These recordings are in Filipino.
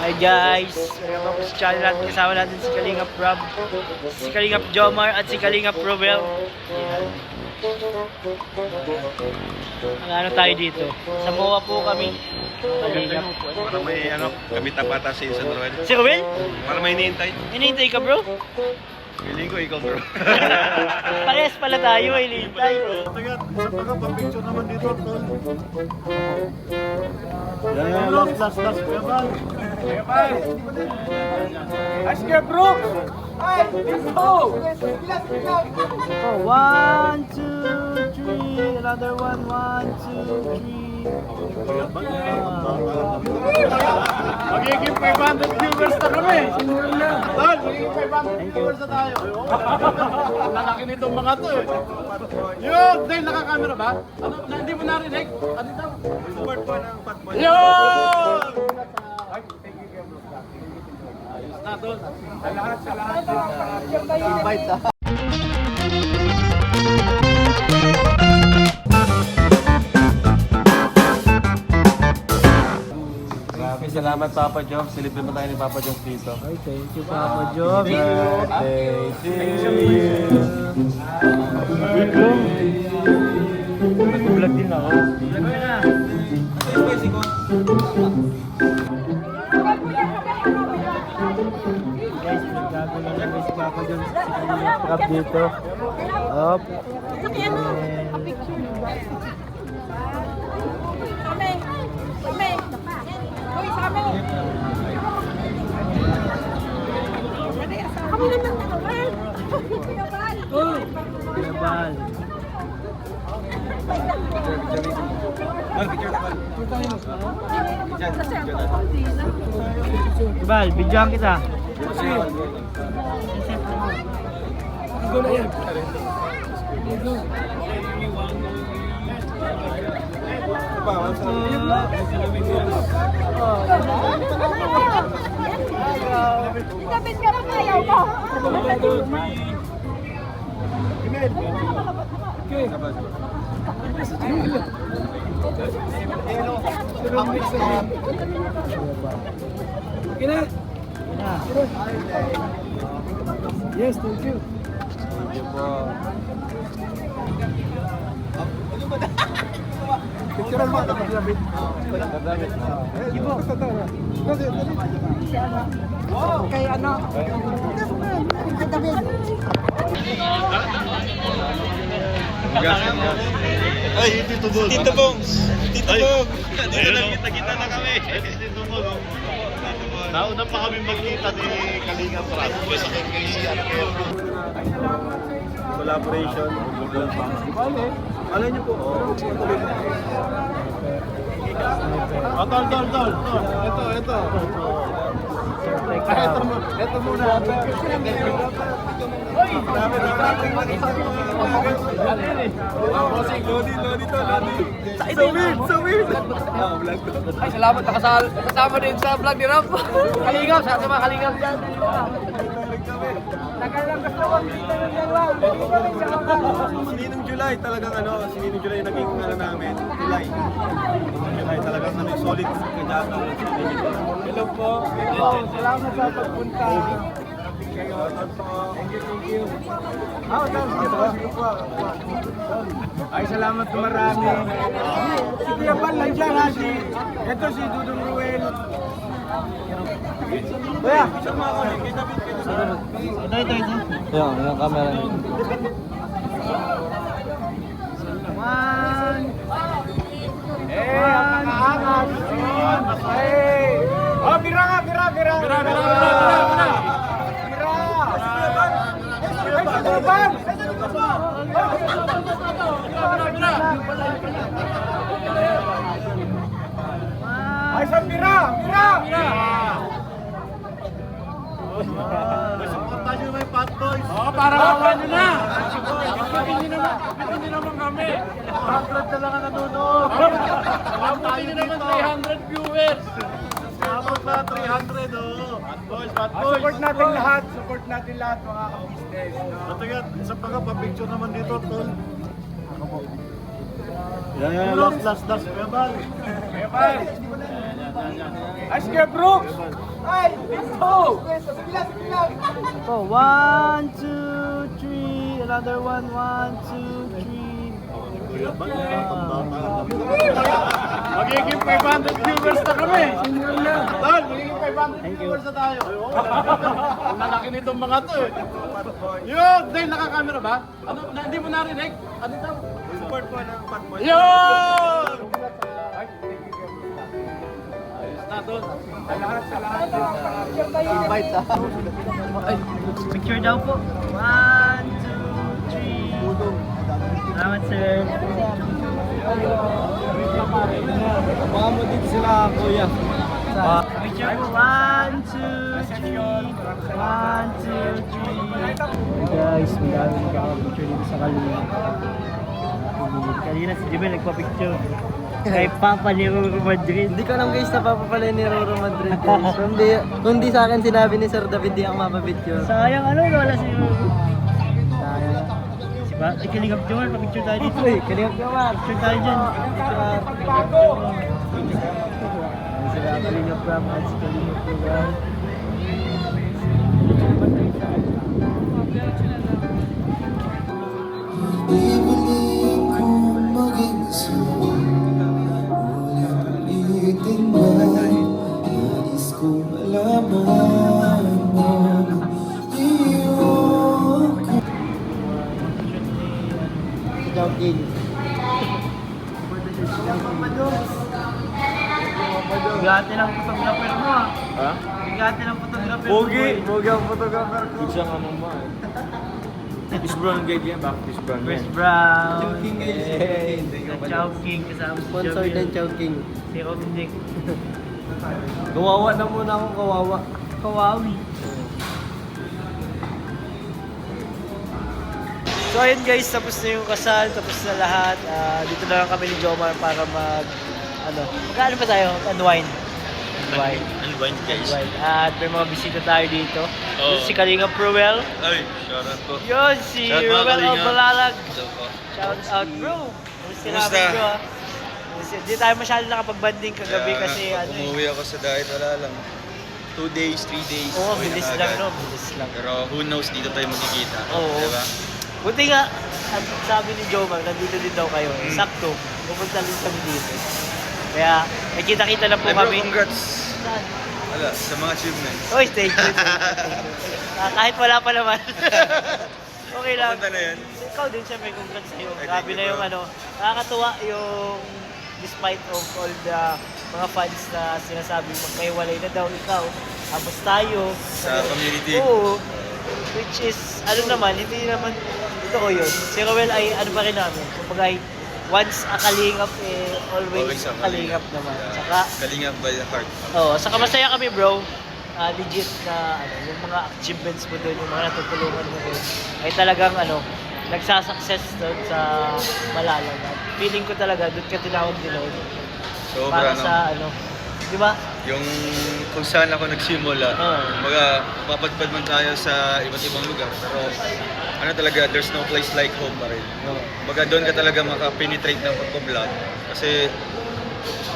Hi guys, welcome back sa channel natin. Kasama natin si Kalingap Rob, si Kalingap Jomar at si Kalingap Robel. Ano tayo dito? Sa MOA po kami. Kalingap. Para may gamit ang bata si San Roel. Si Robel? Para may hinihintay. Hinihintay ka bro? Feeling ko ikaw bro. Parehas pala tayo, hinihintay. Tagat, isa pa ka, pa-picture naman dito, tol. Yan, last, Bebal. Ice cream, bro. Ay, let's go. Oh, 1, 2, 3. Another one, 1, 2, 3. Magiging 500 viewers na kami. Tol, magiging 500 viewers na tayo. Lalaki nitong mga to eh. Yun, Dale, nakakamera ba? Ano, hindi mo narinig? Ano daw? Support po ng Fatboy. Yun! Ay, thank you, bro. Ayos na, Tol. Sa lahat. Invite sa... Maraming salamat, Papa Joms. Silipin mo tayo ni Papa Joms dito. Ay, thank you, Papa Job. Nag-vlog din ako. Guys, naggago lang kami si Papa Job. Si Kalingap Rob dito. Up. Global. Global, bidyoan kita. Itabit ka ng ayaw mo. Yes, thank you. Picturean mo ito, David. Kay ano? Kay David. Ay, Tito Bong. Tito Bong. Tito Bong. Dito nagkita-kita na kami. Tito Bong. Nauna pa kami magkita ni Kalingap Rob. Sa kay CRM. Collaboration. Alay niyo po. Tol. Ito. Ito muna. So weird. Ay, salamat kasama din sa vlog ni Rob. Kalingap, sa mga kalingap dyan. Tagal lang gusto ko dito ng dalawa. Sininong July talagang si Ninong July naging namin. July talagang solid kanyata. Hello po. Salamat sa pagpunta. Thank you. Ay, salamat po marami. Si Kuya Bal nandiyan ha. Ito si Dudong Ruel. Kuya! Ito. Yung camera. Napakaangat. Oh, bira. Ay, sa bira. Suportahan nyo naman yung Fat Boys. Oh, para kawan nyo na. Hindi naman kami. 100 na lang ang nanonood. Hindi naman 300 viewers. Abot na 300 Fat Boys. Support natin lahat mga ka-business. Matagat, isa pa ka, pa-picture naman dito, tol. Yan, last, Bebal. Ice cream, Brooks. Oh, 1, 2, 3. Another one. 1, 2, 3. Magiging 500 viewers na kami. Tol, magiging 500 viewers na tayo. Ang lalaki nitong mga to eh. Yun! Dahil nakakamera ba? Ano, hindi mo narinig? Ano daw? Support po ng Fatboy. Yun! Ayos na, Tol. Salamat. Bite ha. Picture daw po. 1, 2, 3. Salamat, sir. Baka mo dito sila, kuya. Picture po. 1, 2, 3. 1, 2, 3. Guys, may dami nakaka-picture dito sa Kalinga. Kanina si Jimmy nagpa-picture. Kay Papa ni Roro Madrid. Hindi ko alam guys na Papa pala ni Roro Madrid guys. Kundi sa akin sinabi ni Sir David di ako mapapicture. Sayang wala si Roro. Sayang. Si Kalingap Jomar, pa-picture tayo dito. Uy, Kalingap Jomar. Picture tayo dyan. Sila Kalingap Ram at si Kalingap Ram. Ibalik kong maging sa'yo, ulit-ulitin mo. Nais kong malaman mo iyong Jogging. Bigate ng photographer mo ah. Ha? Bigate ng photographer mo. Pogi ang photographer ko. Isa nga mo ba eh. Chris Brown ganyan, bakit Chris Brown Chris yan? Brown. Chowking guys. Sa Chowking kasama si Sponsor Joey. din Chowking. Si Omnic. Kawawa na muna ako, kawawa. Kawawi. So ayun guys, tapos na yung kasal, tapos na lahat. Dito na lang kami ni Jomar para magkano pa tayo? Unwind. Unwind guys. Unwind. At may mga bisita tayo dito. Oo. Yun si Kalinga Proel. Ay, shoutout po. Yun, si Shout mga Ruel Kalinga. Albalalag. Hello po. Shout out bro. Kumusta Kumusta? namin bro ah? Hindi tayo masyado nakapag-banding kagabi Kaya kasi nga, ano eh. umuwi ako sa diet, wala lang. 2 days, 3 days. Oo, uwi na bilis agad. lang no, bilis lang. Pero who knows, dito tayo magkikita. Oo. Diba? Buti nga, at sabi ni Jomar, nandito din daw kayo. Sakto, pupunta din kami dito. Kaya, may kita-kita na po Ay bro, kami. congrats. Saan? Wala, sa mga achievements. Oy, thank you. Kahit wala pa naman. Okay lang. Papunta na yan. Ikaw din siyempre, congrats sa'yo. Ay, Grabe thank you, na yung bro. nakakatuwa yung despite of all the mga fans na sinasabi magkahiwalay na daw ikaw. Tapos tayo. Sa community. Oo. Which is, naman, hindi naman, ito ko yun. Si Roel ay ano pa rin namin. Kumbaga, once a kalingap, always a a kalingap naman. Yeah. Saka, Kalingap by the heart. saka masaya kami bro. Legit na yung mga achievements mo doon, yung mga natutulungan mo doon, ay talagang nagsasucess doon sa Malalag. At feeling ko talaga, doon ka tinawag din Lord. Sobra, Para no? sa di ba? Yung kung saan ako nagsimula, kumbaga mapadpad man tayo sa iba't ibang lugar, pero talaga, there's no place like home pa rin. Kumbaga doon ka talaga makapenetrate ng pagpa-vlog kasi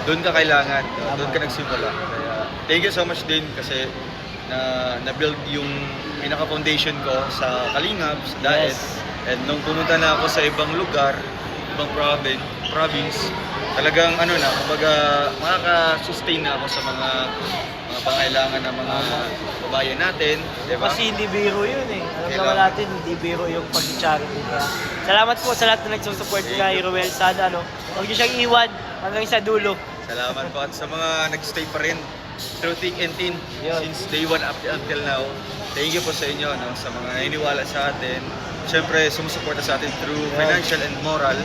doon ka kailangan, doon ka nagsimula. Kaya thank you so much din kasi na-build yung pinaka-foundation ko sa Kalingap, sa Daet. Yes. And nung pumunta na ako sa ibang lugar, ibang province, talagang kumbaga makaka-sustain na ako sa mga pangailangan ng mga babayan natin, di ba? Kasi hindi biro yun eh. Alam Kailangan. naman natin, hindi biro yung pag-charity. Kaya salamat po sa lahat na nagsusupport kay Roel. Sana huwag niyo siyang iwan hanggang sa dulo. Salamat po at sa mga nag-stay pa rin through thick and thin Yun. since day one up until now. Thank you po sa inyo, sa mga naniniwala sa atin. Siyempre, sumusuporta sa atin through financial and moral.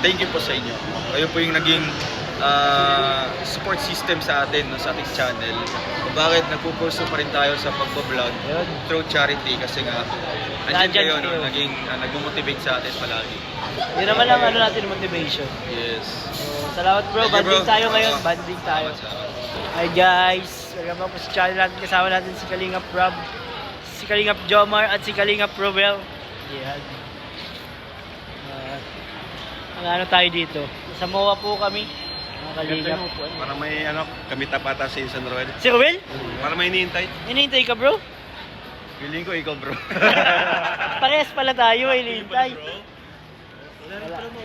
Thank you po sa inyo. Kayo po yung naging support system sa atin, sa ating channel. Kung bakit nagpupurso pa rin tayo sa pagbablog Yun. through charity kasi nga andyan Nandyan kayo, kayo. naging nag-motivate sa atin palagi. Yun naman ang natin motivation. Yes. So, salamat bro, Thank you, banding bro. tayo ngayon, Oo. banding tayo. Salamat. Hi guys, welcome back po sa channel natin. Kasama natin si Kalingap Rob, si Kalingap Jomar at si Kalingap Roel. Yan. Ang tayo dito. Sa MOA po kami. Mga Kalingap. Para may kami tapata si San Roel. Si Roel? Para may hinihintay. Hinihintay ka, bro? Feeling ko ikaw, bro. Parehas pala tayo, hinihintay.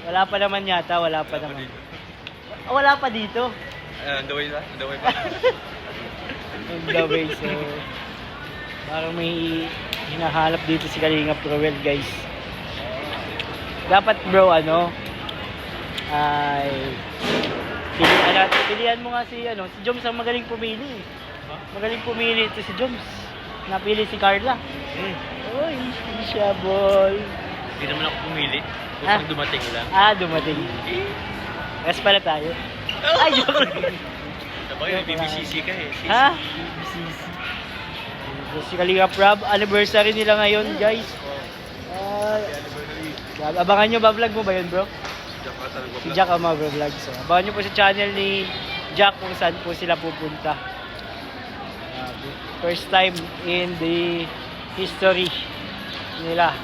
Wala pa naman yata, wala pa naman. Oh, wala pa dito. On the way pa. On the way, so... Parang may hinahanap dito si Kalingap Roel, guys. Dapat, bro, ano... ay... Pilihan mo nga si Joms ang magaling pumili. Magaling pumili ito si Joms. Napili si Carla. Uy, hindi siya, boy. Hindi naman ako pumili. Ah. Dumating lang. Dumating. Rest pala tayo. Ay, joke lang. Sabay, BBCC ka eh. Ha? Si Kalingap Rob, anniversary nila ngayon, guys. Abangan nyo ba, vlog mo ba yun, bro? Si Jack ang mag-vlog. So, abangan nyo po sa channel ni Jack kung saan po sila pupunta. First time in the history nila.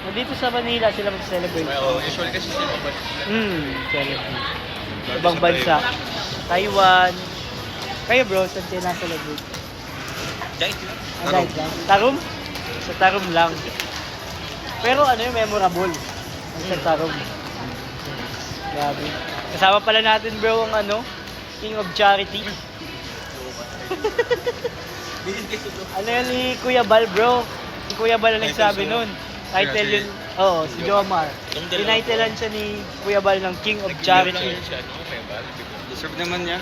Dito sa Manila sila mag-celebrate. Usually kasi sila ba? Celebrate. Ibang bansa. Taiwan. Kayo bro, saan kayo na-celebrate? Giant lang. Giant lang. Tarum? Sa Tarum lang. Pero ano yung memorable? Sa Tarum. Grabe. Kasama pala natin bro ang King of Charity. Ano yan ni Kuya Bal bro? Si Kuya Bal ang nagsabi nun. Title yun, si Jomar. Tinitlean siya ni Kuya Bal ng King of Charity. Deserve naman niya.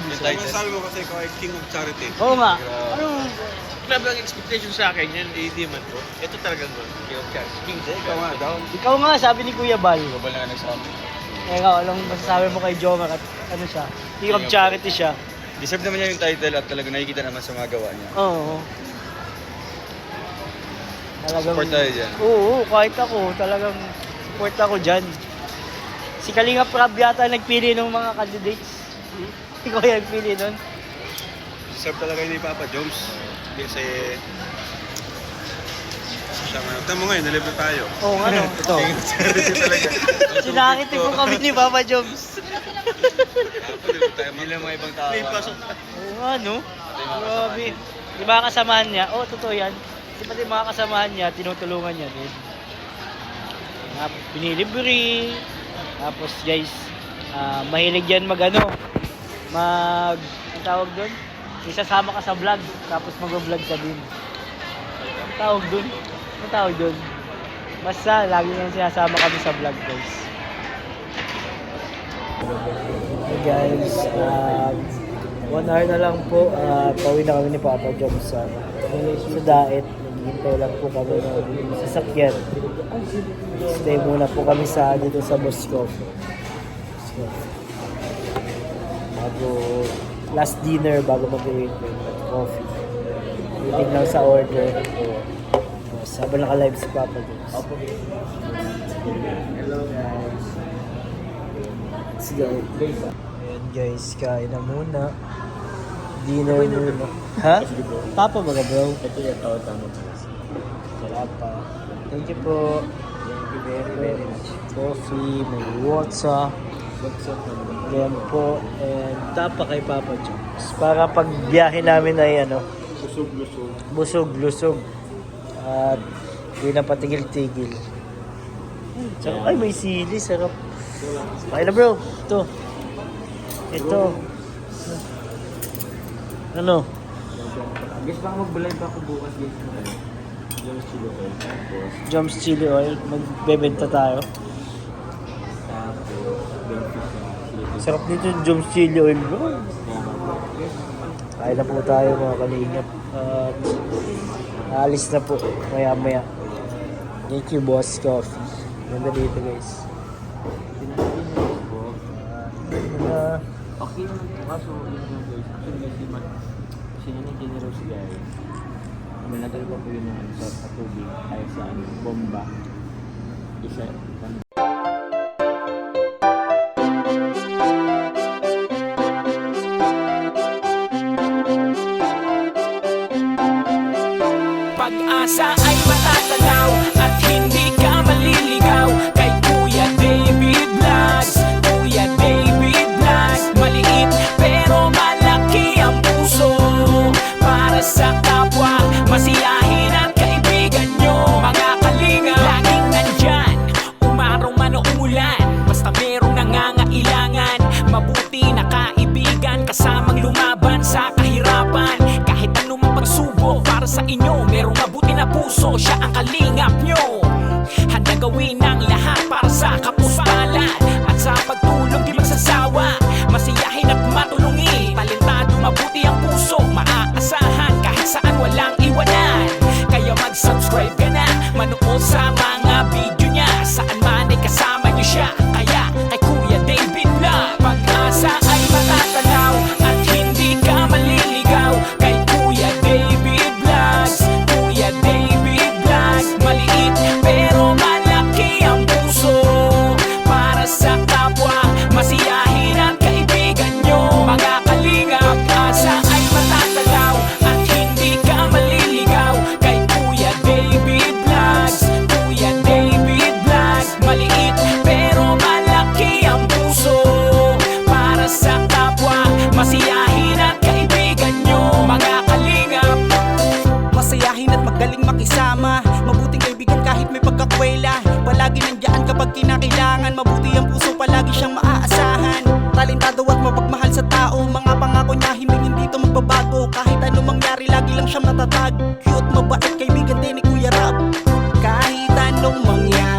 Deserve. Sabi mo kasi ikaw ay King of Charity. Oo nga. Grabe ang expectation sa akin yan, hindi man ko. Ito talagang King of Charity. King, ikaw nga daw. Ikaw nga, sabi ni Kuya Bal. Ikaw ba lang nagsabi? Ikaw, anong masasabi mo kay Jomar at ano siya? King of Charity siya. Deserve naman niya yung title at talagang nakikita naman sa mga gawa niya. Oo. Talagang, Support tayo dyan. Oo, kahit ako, talagang support ako dyan. Si Kalingap Rob yata nagpili ng mga candidates. Ikaw yung nagpili nun. Deserve talaga ni Papa Joms. Kasi siya nga. Tama ngayon, nalibre tayo. Oo nga no. Ito. King of Charity talaga. Sinakit po kami ni Papa Joms. Hindi lang mga ibang tao. Oo nga no. Grabe. Di ba kasamahan niya? Oo, totoo yan. Di ba mga kasamahan niya, tinutulungan niya din. Binilibre. Tapos guys, mahilig yan ang tawag doon? Isasama ka sa vlog, tapos mag-vlog ka din. Ang tawag doon? Ang tawag doon? Basta, lagi nang sinasama kami sa vlog guys. Hey guys, 1 hour na lang po, pauwi na kami ni Papa Joms sa diet. Naghihintay lang po kami ng sasakyan. Stay muna po kami dito sa Bosco. Last dinner bago mag-drink coffee. Waiting lang sa order. Habang naka-live si Papa Joms. Hello guys. Let's go. Ayan guys, kain na muna. Dinner muna. Ha? Papa mga bro? Ito yung tama. Wala pa. Thank you po. Thank you very much. Coffee, may water. Yan po. And tapa kay Papa Joms. Para pag biyahe namin ay busog-lusog. At hindi na patigil-tigil. Ay, may sili. Sarap. Okay na bro. Ito. Ano? Guys, baka mag-live ako bukas guys. Joms Chili Oil. Joms Chili Oil. Magbebenta tayo. Sarap nito yung Joms Chili Oil bro. Kaya na po tayo mga kalingap. Alis na po maya-maya. Thank you boss coffee. Ganda dito guys. Okay naman po kaso yun nga guys. Actually guys, kasi yun yung generous guys. Natagal pa po yun sa tubig ay sa bomba. Isa Pag-asa ay matatanaw at hindi ka maliligaw kay Kuya David Vlogs. Kuya David Vlogs, maliit pero malaki ang puso, siya ang kalingap nyo. Handa gawin ang lahat para sa kapuspalad, at sa pagtulong di magsasawa, masiyahin at matulungin. Talentado, mabuti ang puso, maaasahan kahit saan walang iwanan. Kaya mag-subscribe ka na, manood sa mga video niya, saan man ay kasama niyo siya. Kaya kay Kuya David Vlog, pag-asa ay matatanaw at hindi ka maliligaw. Kay Kuya David Vlogs, Kuya David Vlogs. Maliit pero malaki ang puso, para sa kapwa, masiyahin ang kaibigan nyo. Mga kalinga, pag-asa ay matatanaw at hindi ka maliligaw. Kay Kuya David Vlogs, Kuya David Vlogs. Maliit pero malaki ang puso, para sa kapwa, masiyahin ang kaibigan nyo. Mga kalingap, Masayahin at magaling makisama, mabuting kaibigan kahit may pagkakwela. Palagi nandiyan kapag kinakailangan, mabuti ang puso, palagi siyang maaasahan. Talentado at mapagmahal sa tao, mga pangako niya hindi to magbabago. Kahit anong mangyari, lagi lang siyang natatag. Cute, mabait, kaibigan din ni Kuya Rab. Kahit anong mangyari,